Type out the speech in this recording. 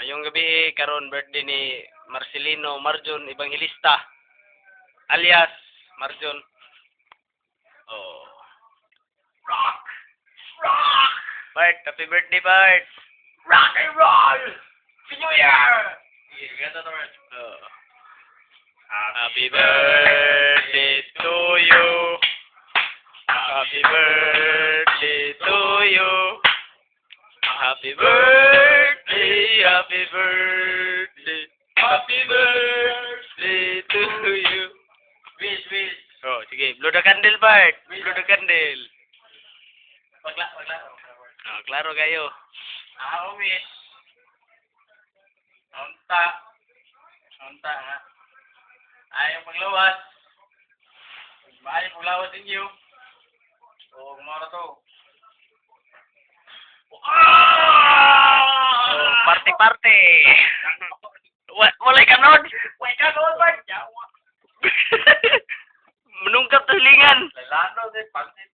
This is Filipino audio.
Yung gabi karon birthday ni Marcelino Marjon Evangelista alias Marjon. Oh. Rock! Rock! Bart, happy birthday Bart. Rock and roll! Happy New Year! Ganda to Bart. Oh. Happy birthday to you. Happy birthday to you. Happy birthday, happy birthday, happy birthday to you. Wish, wish. Oh, sige, blow the candle, Bart. Blow the candle. Wagla. Oh, klaro kayo. Wish. Unta nga. Ayaw paglawas. Maayo paglawas ninyo. O, kumara to. Oh, party. Walay kanon. Wait ka doon ba? Yawa. Menungkap tulingan. Lalano din, pansit.